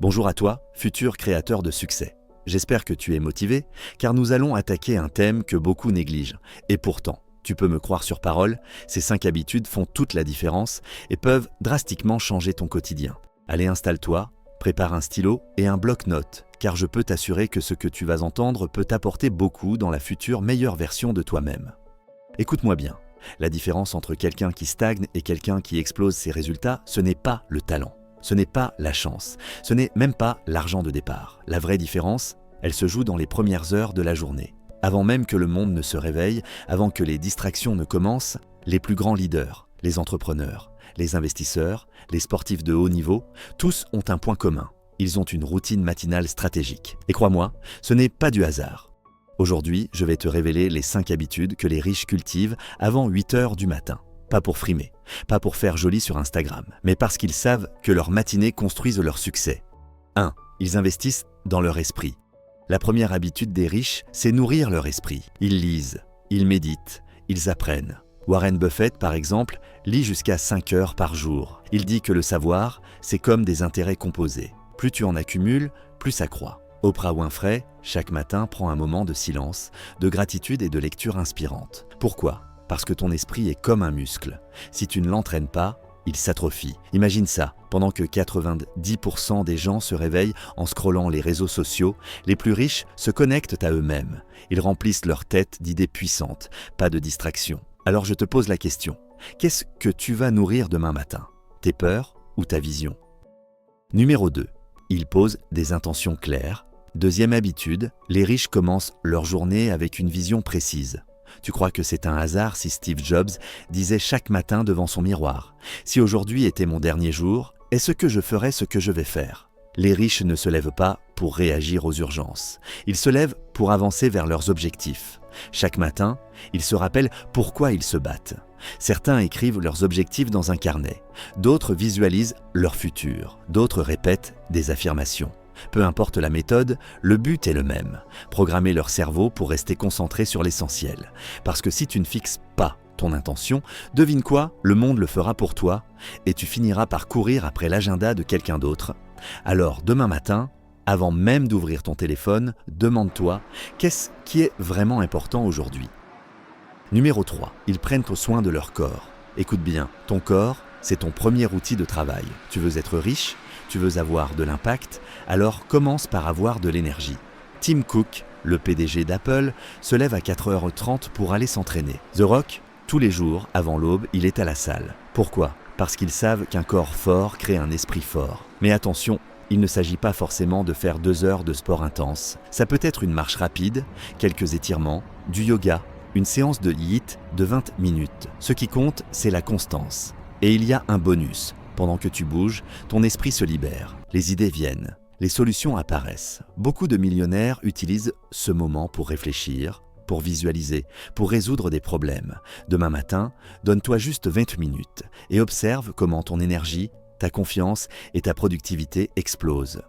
Bonjour à toi, futur créateur de succès. J'espère que tu es motivé, car nous allons attaquer un thème que beaucoup négligent. Et pourtant, tu peux me croire sur parole, ces 5 habitudes font toute la différence et peuvent drastiquement changer ton quotidien. Allez, installe-toi, prépare un stylo et un bloc-notes, car je peux t'assurer que ce que tu vas entendre peut t'apporter beaucoup dans la future meilleure version de toi-même. Écoute-moi bien, la différence entre quelqu'un qui stagne et quelqu'un qui explose ses résultats, ce n'est pas le talent. Ce n'est pas la chance, ce n'est même pas l'argent de départ. La vraie différence, elle se joue dans les premières heures de la journée. Avant même que le monde ne se réveille, avant que les distractions ne commencent, les plus grands leaders, les entrepreneurs, les investisseurs, les sportifs de haut niveau, tous ont un point commun. Ils ont une routine matinale stratégique. Et crois-moi, ce n'est pas du hasard. Aujourd'hui, je vais te révéler les 5 habitudes que les riches cultivent avant 8 heures du matin. Pas pour frimer, pas pour faire joli sur Instagram, mais parce qu'ils savent que leurs matinées construisent leur succès. 1. Ils investissent dans leur esprit. La première habitude des riches, c'est nourrir leur esprit. Ils lisent, ils méditent, ils apprennent. Warren Buffett, par exemple, lit jusqu'à 5 heures par jour. Il dit que le savoir, c'est comme des intérêts composés. Plus tu en accumules, plus ça croît. Oprah Winfrey, chaque matin, prend un moment de silence, de gratitude et de lecture inspirante. Pourquoi ? Parce que ton esprit est comme un muscle. Si tu ne l'entraînes pas, il s'atrophie. Imagine ça, pendant que 90% des gens se réveillent en scrollant les réseaux sociaux, les plus riches se connectent à eux-mêmes. Ils remplissent leur tête d'idées puissantes, pas de distractions. Alors je te pose la question, qu'est-ce que tu vas nourrir demain matin ? Tes peurs ou ta vision ? Numéro 2. Ils posent des intentions claires. Deuxième habitude, les riches commencent leur journée avec une vision précise. Tu crois que c'est un hasard si Steve Jobs disait chaque matin devant son miroir « Si aujourd'hui était mon dernier jour, est-ce que je ferais ce que je vais faire ?» Les riches ne se lèvent pas pour réagir aux urgences. Ils se lèvent pour avancer vers leurs objectifs. Chaque matin, ils se rappellent pourquoi ils se battent. Certains écrivent leurs objectifs dans un carnet. D'autres visualisent leur futur. D'autres répètent des affirmations. Peu importe la méthode, le but est le même. Programmer leur cerveau pour rester concentré sur l'essentiel. Parce que si tu ne fixes pas ton intention, devine quoi, le monde le fera pour toi et tu finiras par courir après l'agenda de quelqu'un d'autre. Alors demain matin, avant même d'ouvrir ton téléphone, demande-toi qu'est-ce qui est vraiment important aujourd'hui. Numéro 3. Ils prennent soin de leur corps. Écoute bien, ton corps, c'est ton premier outil de travail. Tu veux être riche ? Tu veux avoir de l'impact, alors commence par avoir de l'énergie. Tim Cook, le PDG d'Apple, se lève à 4h30 pour aller s'entraîner. The Rock, tous les jours, avant l'aube, il est à la salle. Pourquoi ? Parce qu'ils savent qu'un corps fort crée un esprit fort. Mais attention, il ne s'agit pas forcément de faire 2 heures de sport intense. Ça peut être une marche rapide, quelques étirements, du yoga, une séance de HIIT de 20 minutes. Ce qui compte, c'est la constance. Et il y a un bonus. Pendant que tu bouges, ton esprit se libère, les idées viennent, les solutions apparaissent. Beaucoup de millionnaires utilisent ce moment pour réfléchir, pour visualiser, pour résoudre des problèmes. Demain matin, donne-toi juste 20 minutes et observe comment ton énergie, ta confiance et ta productivité explosent.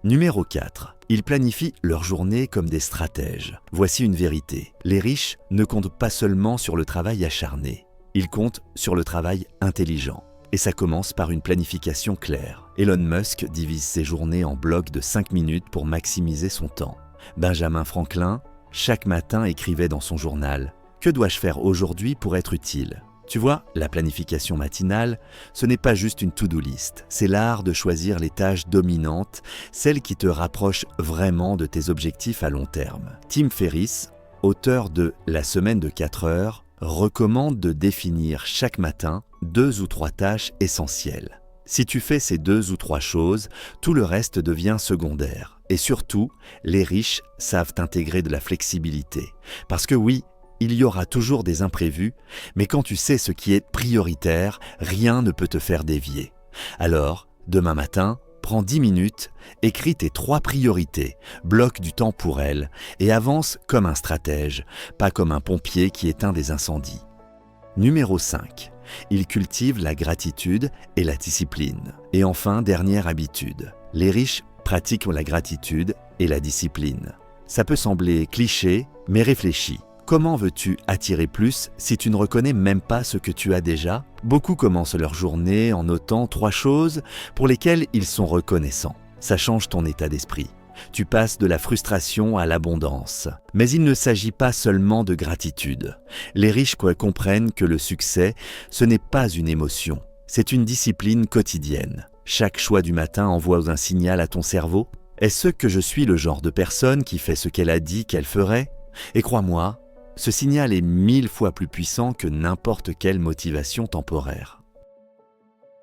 Numéro 4. Ils planifient leur journée comme des stratèges. Voici une vérité. Les riches ne comptent pas seulement sur le travail acharné, ils comptent sur le travail intelligent. Et ça commence par une planification claire. Elon Musk divise ses journées en blocs de 5 minutes pour maximiser son temps. Benjamin Franklin, chaque matin, écrivait dans son journal « Que dois-je faire aujourd'hui pour être utile ?» Tu vois, la planification matinale, ce n'est pas juste une to-do list. C'est l'art de choisir les tâches dominantes, celles qui te rapprochent vraiment de tes objectifs à long terme. Tim Ferriss, auteur de « La semaine de 4 heures », recommande de définir chaque matin 2 ou 3 tâches essentielles. Si tu fais ces 2 ou 3 choses, tout le reste devient secondaire. Et surtout, les riches savent intégrer de la flexibilité. Parce que oui, il y aura toujours des imprévus, mais quand tu sais ce qui est prioritaire, rien ne peut te faire dévier. Alors, demain matin, prends 10 minutes, écris tes 3 priorités, bloque du temps pour elles et avance comme un stratège, pas comme un pompier qui éteint des incendies. Numéro 5. Ils cultivent la gratitude et la discipline. Et enfin, dernière habitude. Les riches pratiquent la gratitude et la discipline. Ça peut sembler cliché, mais réfléchis. Comment veux-tu attirer plus si tu ne reconnais même pas ce que tu as déjà? Beaucoup commencent leur journée en notant 3 choses pour lesquelles ils sont reconnaissants. Ça change ton état d'esprit. Tu passes de la frustration à l'abondance. Mais il ne s'agit pas seulement de gratitude. Les riches comprennent que le succès, ce n'est pas une émotion. C'est une discipline quotidienne. Chaque choix du matin envoie un signal à ton cerveau. Est-ce que je suis le genre de personne qui fait ce qu'elle a dit qu'elle ferait? Et crois-moi, ce signal est 1000 fois plus puissant que n'importe quelle motivation temporaire.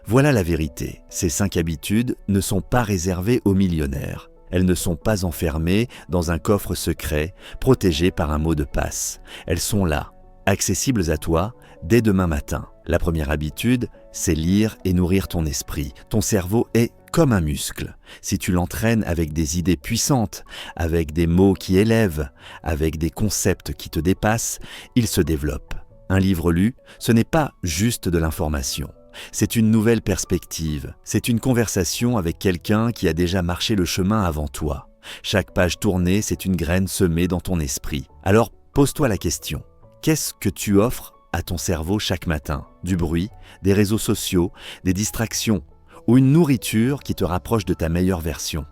Voilà la vérité, ces 5 habitudes ne sont pas réservées aux millionnaires. Elles ne sont pas enfermées dans un coffre secret, protégé par un mot de passe. Elles sont là, accessibles à toi, dès demain matin. La première habitude, c'est lire et nourrir ton esprit. Ton cerveau est comme un muscle. Si tu l'entraînes avec des idées puissantes, avec des mots qui élèvent, avec des concepts qui te dépassent, il se développe. Un livre lu, ce n'est pas juste de l'information. C'est une nouvelle perspective. C'est une conversation avec quelqu'un qui a déjà marché le chemin avant toi. Chaque page tournée, c'est une graine semée dans ton esprit. Alors, pose-toi la question. Qu'est-ce que tu offres à ton cerveau chaque matin? Du bruit, des réseaux sociaux, des distractions ou une nourriture qui te rapproche de ta meilleure version?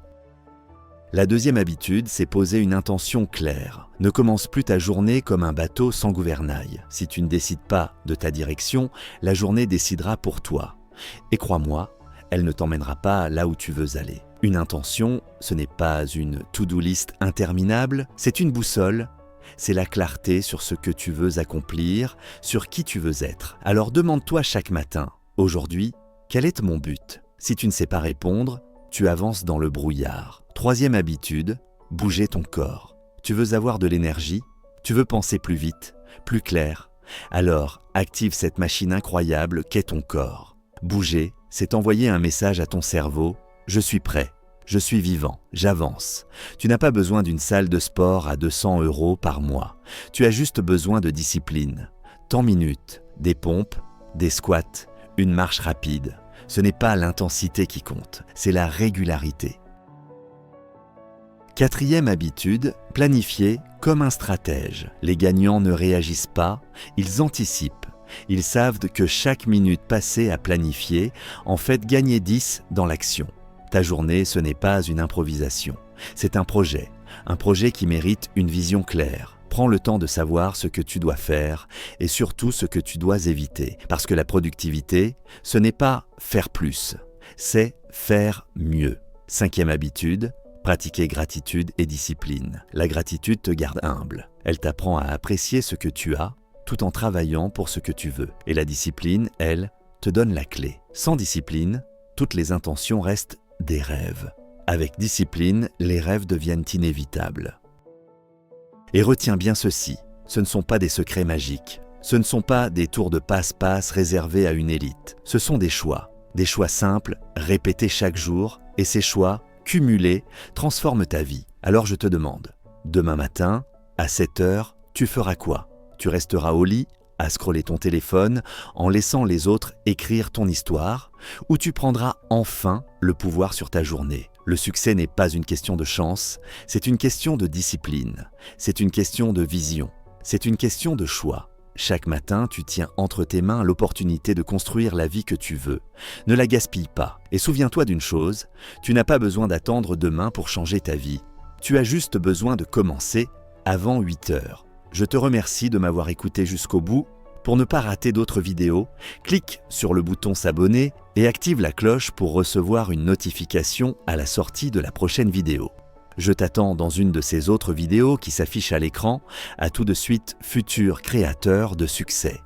La deuxième habitude, c'est poser une intention claire. Ne commence plus ta journée comme un bateau sans gouvernail. Si tu ne décides pas de ta direction, la journée décidera pour toi. Et crois-moi, elle ne t'emmènera pas là où tu veux aller. Une intention, ce n'est pas une to-do list interminable, c'est une boussole. C'est la clarté sur ce que tu veux accomplir, sur qui tu veux être. Alors demande-toi chaque matin, aujourd'hui, quel est mon but? Si tu ne sais pas répondre, tu avances dans le brouillard. Troisième habitude, bouger ton corps. Tu veux avoir de l'énergie? Tu veux penser plus vite, plus clair? Alors, active cette machine incroyable qu'est ton corps. Bouger, c'est envoyer un message à ton cerveau. Je suis prêt, je suis vivant, j'avance. Tu n'as pas besoin d'une salle de sport à 200 € par mois. Tu as juste besoin de discipline. Tant minutes, des pompes, des squats, une marche rapide. Ce n'est pas l'intensité qui compte, c'est la régularité. Quatrième habitude, planifier comme un stratège. Les gagnants ne réagissent pas, ils anticipent. Ils savent que chaque minute passée à planifier en fait gagner 10 dans l'action. Ta journée, ce n'est pas une improvisation, c'est un projet qui mérite une vision claire. Prends le temps de savoir ce que tu dois faire et surtout ce que tu dois éviter. Parce que la productivité, ce n'est pas faire plus, c'est faire mieux. Cinquième habitude, pratiquer gratitude et discipline. La gratitude te garde humble. Elle t'apprend à apprécier ce que tu as tout en travaillant pour ce que tu veux. Et la discipline, elle, te donne la clé. Sans discipline, toutes les intentions restent des rêves. Avec discipline, les rêves deviennent inévitables. Et retiens bien ceci, ce ne sont pas des secrets magiques, ce ne sont pas des tours de passe-passe réservés à une élite. Ce sont des choix simples, répétés chaque jour, et ces choix, cumulés, transforment ta vie. Alors je te demande, demain matin, à 7 h, tu feras quoi? Tu resteras au lit, à scroller ton téléphone, en laissant les autres écrire ton histoire, ou tu prendras enfin le pouvoir sur ta journée? Le succès n'est pas une question de chance, c'est une question de discipline, c'est une question de vision, c'est une question de choix. Chaque matin, tu tiens entre tes mains l'opportunité de construire la vie que tu veux. Ne la gaspille pas. Et souviens-toi d'une chose, tu n'as pas besoin d'attendre demain pour changer ta vie. Tu as juste besoin de commencer avant 8 h. Je te remercie de m'avoir écouté jusqu'au bout. Pour ne pas rater d'autres vidéos, clique sur le bouton s'abonner et active la cloche pour recevoir une notification à la sortie de la prochaine vidéo. Je t'attends dans une de ces autres vidéos qui s'affichent à l'écran. À tout de suite, futur créateur de succès.